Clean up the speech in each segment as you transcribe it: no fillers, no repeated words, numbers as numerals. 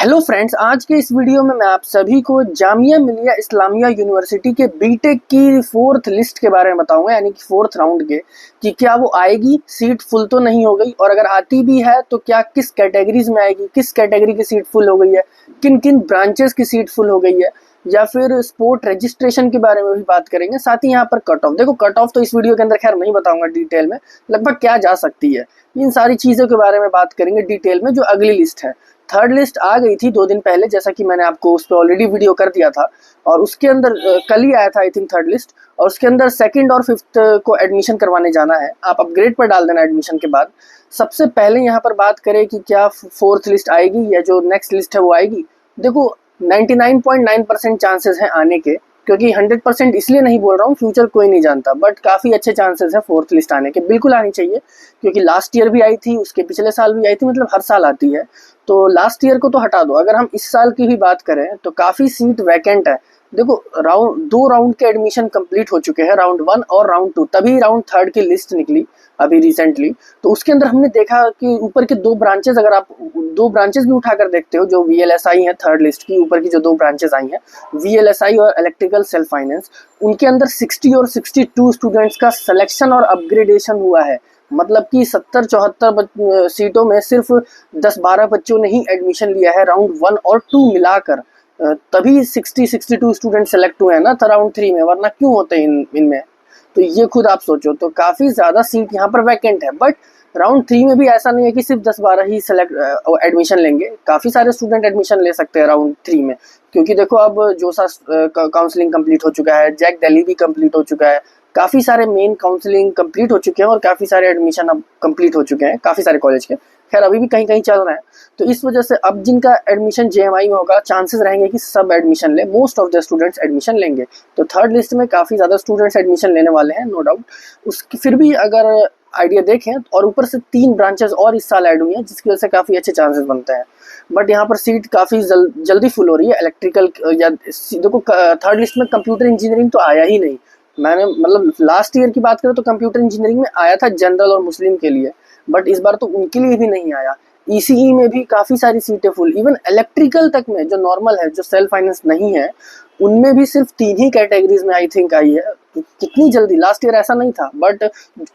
Hello friends, आज के इस वीडियो में मैं आप सभी को जामिया मिलिया इस्लामिया यूनिवर्सिटी के बीटेक की फोर्थ लिस्ट के बारे में बताऊंगा, यानी कि फोर्थ राउंड के कि क्या वो आएगी, सीट फुल तो नहीं हो गई, और अगर आती भी है तो क्या किस कैटेगरीज में आएगी, किस कैटेगरी की सीट फुल हो गई है, किन किन ब्रांचेस की सीट फुल हो गई है, या फिर स्पोर्ट रजिस्ट्रेशन के बारे में भी बात करेंगे। साथ ही यहाँ पर कट ऑफ, देखो कट ऑफ तो इस वीडियो के अंदर खैर नहीं बताऊंगा डिटेल में, लगभग क्या जा सकती है, इन सारी चीज़ों के बारे में बात करेंगे डिटेल में। जो अगली लिस्ट है, थर्ड लिस्ट आ गई थी 2 दिन पहले, जैसा कि मैंने आपको उस पर ऑलरेडी वीडियो कर दिया था, और उसके अंदर कल ही आया था आई थिंक थर्ड लिस्ट, और उसके अंदर सेकंड और फिफ्थ को एडमिशन करवाने जाना है। आप अपग्रेड पर डाल देना एडमिशन के बाद। सबसे पहले यहाँ पर बात करें कि क्या फोर्थ लिस्ट आएगी या जो नेक्स्ट लिस्ट है वो आएगी। देखो 99.9% चांसेस हैं आने के, क्योंकि 100% इसलिए नहीं बोल रहा हूँ, फ्यूचर कोई नहीं जानता, बट काफ़ी अच्छे चांसेस हैं फोर्थ लिस्ट आने के। बिल्कुल आनी चाहिए, क्योंकि लास्ट ईयर भी आई थी, उसके पिछले साल भी आई थी, मतलब हर साल आती है। तो लास्ट ईयर को तो हटा दो, अगर हम इस साल की भी बात करें तो काफ़ी सीट वैकेंट है। देखो दो राउंड के एडमिशन कंप्लीट हो चुके हैं, राउंड 1 और राउंड 2, तभी राउंड 3 की लिस्ट निकली अभी रिसेंटली। तो उसके अंदर हमने देखा कि ऊपर के 2 ब्रांचेस, अगर आप 2 ब्रांचेस भी उठाकर देखते हो, जो VLSI है थर्ड लिस्ट की, ऊपर की जो 2 ब्रांचेस आई हैं VLSI और इलेक्ट्रिकल सेल्फ फाइनेंस, उनके अंदर 60 और 62 स्टूडेंट्स का सिलेक्शन और अपग्रेडेशन हुआ है। मतलब कि 70-74 सीटों में सिर्फ 10-12 बच्चों ने ही एडमिशन लिया है राउंड 1 और 2 मिलाकर, तभी 60-62 स्टूडेंट सेलेक्ट हुए हैं ना राउंड 3 में, वरना क्यों होते हैं इनमें। तो ये खुद आप सोचो, तो काफ़ी ज़्यादा सीट यहाँ पर वैकेंट है। बट राउंड 3 में भी ऐसा नहीं है कि सिर्फ 10-12 ही सेलेक्ट एडमिशन लेंगे, काफ़ी सारे स्टूडेंट एडमिशन ले सकते हैं राउंड 3 में, क्योंकि देखो अब जोसा काउंसलिंग कंप्लीट हो चुका है, जैक दिल्ली भी कंप्लीट हो चुका है, काफ़ी सारे मेन काउंसलिंग कंप्लीट हो चुके हैं, और काफ़ी सारे एडमिशन अब कंप्लीट हो चुके हैं काफ़ी सारे कॉलेज के। खैर अभी भी कहीं कहीं चल रहा है, तो इस वजह से अब जिनका एडमिशन JMI में होगा, चांसेस रहेंगे कि सब एडमिशन ले, most of the students admission लेंगे। तो थर्ड लिस्ट में काफ़ी ज़्यादा स्टूडेंट्स एडमिशन लेने वाले हैं, नो डाउट। उसकी फिर भी अगर आइडिया देखें, और ऊपर से 3 ब्रांचेस और इस साल ऐड हुई हैं, जिसकी वजह से काफ़ी अच्छे चांसेस बनते हैं। बट यहाँ पर सीट काफ़ी जल्दी फुल हो रही है। इलेक्ट्रिकल या देखो थर्ड लिस्ट में कंप्यूटर इंजीनियरिंग तो आया ही नहीं। मैंने मतलब लास्ट ईयर की बात करें तो कंप्यूटर इंजीनियरिंग में आया था जनरल और मुस्लिम के लिए, बट इस बार तो उनके लिए भी नहीं आया। ECE में भी काफ़ी सारी सीटें फुल, इवन इलेक्ट्रिकल तक में जो नॉर्मल है, जो सेल्फ फाइनेंस नहीं है, उनमें भी सिर्फ 3 ही कैटेगरीज में आई थिंक आई है। कितनी जल्दी, लास्ट ईयर ऐसा नहीं था, बट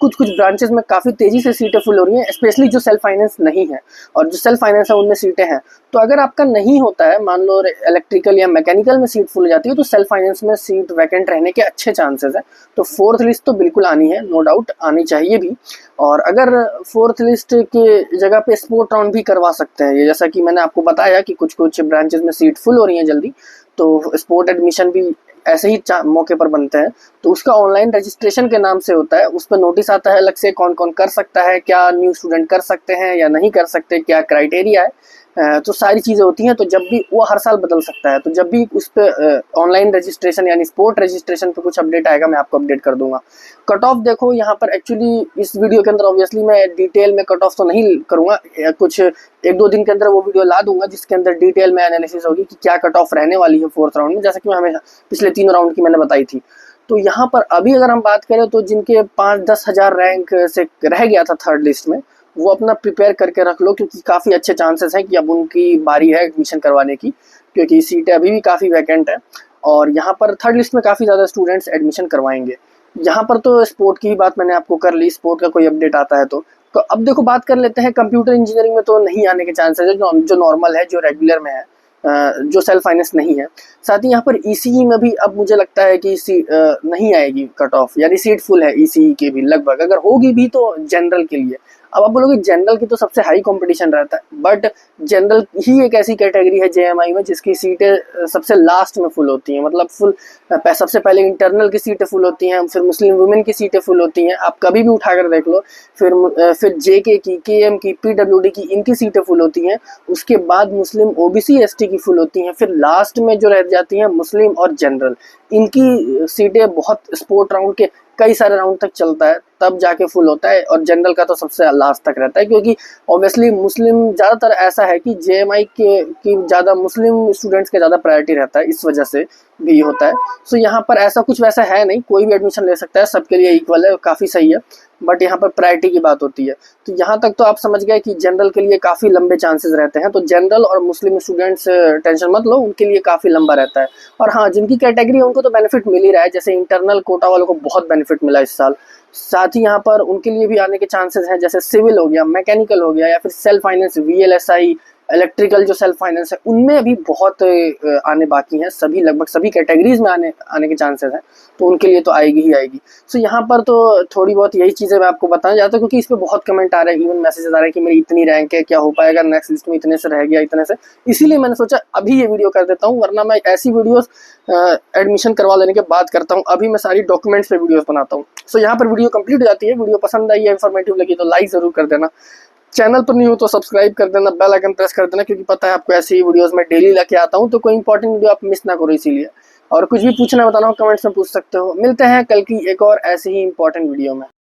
कुछ कुछ ब्रांचेस में काफ़ी तेज़ी से सीटें फुल हो रही हैं, स्पेशली जो सेल्फ फाइनेंस नहीं है, और जो सेल्फ फाइनेंस है उनमें सीटें हैं। तो अगर आपका नहीं होता है, मान लो इलेक्ट्रिकल या मैकेनिकल में सीट फुल हो जाती है, तो सेल्फ फाइनेंस में सीट वैकेंट रहने के अच्छे चांसेस हैं। तो फोर्थ लिस्ट तो बिल्कुल आनी है, नो डाउट आनी चाहिए भी। और अगर फोर्थ लिस्ट के जगह पे स्पोर्ट राउंड भी करवा सकते हैं, ये जैसा कि मैंने आपको बताया कि कुछ कुछ ब्रांचेस में सीट फुल हो रही हैं जल्दी, तो स्पोर्ट एडमिशन भी ऐसे ही मौके पर बनते हैं। तो उसका ऑनलाइन रजिस्ट्रेशन के नाम से होता है, उस पर नोटिस आता है अलग से कौन कौन कर सकता है, क्या न्यू स्टूडेंट कर सकते हैं या नहीं कर सकते, क्या क्राइटेरिया है, तो सारी चीज़ें होती हैं। तो जब भी वो हर साल बदल सकता है, तो जब भी उस पर ऑनलाइन रजिस्ट्रेशन यानी स्पोर्ट रजिस्ट्रेशन पे कुछ अपडेट आएगा, मैं आपको अपडेट कर दूंगा। कट ऑफ देखो यहाँ पर, एक्चुअली इस वीडियो के अंदर ऑब्वियसली मैं डिटेल में कट ऑफ तो नहीं करूँगा, कुछ 1-2 दिन के अंदर वो वीडियो ला दूंगा जिसके अंदर डिटेल में एनालिसिस होगी कि क्या कट ऑफ रहने वाली है फोर्थ राउंड में, जैसा कि मैं हमेशा पिछले 3 राउंड की मैंने बताई थी। तो यहाँ पर अभी अगर हम बात करें तो जिनके 5-10 हज़ार रैंक से रह गया था थर्ड लिस्ट में, वो अपना प्रिपेयर करके रख लो, क्योंकि काफ़ी अच्छे चांसेस हैं कि अब उनकी बारी है एडमिशन करवाने की, क्योंकि सीटें अभी भी काफ़ी वैकेंट है, और यहाँ पर थर्ड लिस्ट में काफ़ी ज़्यादा स्टूडेंट्स एडमिशन करवाएंगे। यहाँ पर तो स्पोर्ट की ही बात मैंने आपको कर ली, स्पोर्ट का कोई अपडेट आता है तो अब देखो बात कर लेते हैं कंप्यूटर इंजीनियरिंग में। तो नहीं आने के चांसेस है, जो नॉर्मल है, जो रेगुलर में है, जो सेल्फ फाइनेंस नहीं है। साथ ही यहाँ पर ECE में भी अब मुझे लगता है कि नहीं आएगी कट ऑफ, यानी सीट फुल है ECE के भी लगभग, अगर होगी भी तो जनरल के लिए। अब आप बोलोगे जनरल की तो सबसे हाई कंपटीशन रहता है, बट जनरल ही एक ऐसी कैटेगरी है JMI में जिसकी सीटें सबसे लास्ट में फुल होती हैं, मतलब फुल सबसे पहले इंटरनल की सीटें फुल होती हैं, फिर मुस्लिम वुमेन की सीटें फुल होती हैं, आप कभी भी उठाकर देख लो, फिर JK की, KM की, PWD की, इनकी सीटें फुल होती हैं, उसके बाद मुस्लिम OBC ST की फुल होती हैं, फिर लास्ट में जो रह जाती हैं मुस्लिम और जनरल, इनकी सीटें बहुत स्पोर्ट राउंड के कई सारे राउंड तक चलता है, तब जाके फुल होता है, और जनरल का तो सबसे लास्ट तक रहता है, क्योंकि ऑब्वियसली मुस्लिम ज़्यादातर ऐसा है कि JMI की ज़्यादा मुस्लिम स्टूडेंट्स का ज़्यादा प्रायोरिटी रहता है, इस वजह से भी होता है। सो यहाँ पर ऐसा कुछ वैसा है नहीं, कोई भी एडमिशन ले सकता है, सबके लिए इक्वल है, काफ़ी सही है। बट यहाँ पर प्रायोरिटी की बात होती है। तो यहाँ तक तो आप समझ गए कि जनरल के लिए काफ़ी लंबे चांसेस रहते हैं। तो जनरल और मुस्लिम स्टूडेंट्स टेंशन मत लो, उनके लिए काफ़ी लंबा रहता है। और हाँ, जिनकी कैटेगरी है उनको तो बेनिफिट मिल ही रहा है, जैसे इंटरनल कोटा वालों को बहुत बेनिफिट मिला इस साल। साथ ही यहाँ पर उनके लिए भी आने के चांसेस हैं, जैसे सिविल हो गया, मैकेनिकल हो गया, या फिर सेल्फ फाइनेंस, VLSI, इलेक्ट्रिकल जो सेल्फ फाइनेंस है, उनमें अभी बहुत आने बाकी हैं। सभी लगभग सभी कैटेगरीज में आने के चांसेस हैं, तो उनके लिए तो आएगी ही आएगी। सो यहाँ पर तो थोड़ी बहुत यही चीज़ें मैं आपको बताना चाहता हूँ, क्योंकि इस पर बहुत कमेंट आ रहे हैं, इवन मैसेजेस आ रहे हैं कि मेरी इतनी रैंक है, क्या हो पाएगा, नेक्स्ट लिस्ट में इतने से रह गया, इतने से। इसीलिए मैंने सोचा अभी ये वीडियो कर देता हूँ, वरना मैं ऐसी वीडियोस एडमिशन करवा लेने के बाद करता हूँ। अभी मैं सारी डॉक्यूमेंट्स पे वीडियोस बनाता हूँ। सो यहाँ पर वीडियो कंप्लीट हो जाती है। वीडियो पसंद आई है, इन्फॉर्मेटिव लगी तो लाइक ज़रूर कर देना। चैनल पर नहीं हो तो सब्सक्राइब कर देना, बेल आइकन प्रेस कर देना, क्योंकि पता है आपको ऐसी ही वीडियोस में डेली लेके आता हूँ, तो कोई इंपॉर्टेंट वीडियो आप मिस ना करो इसीलिए। और कुछ भी पूछना बताना हो कमेंट्स में पूछ सकते हो। मिलते हैं कल की एक और ऐसी ही इंपॉर्टेंट वीडियो में।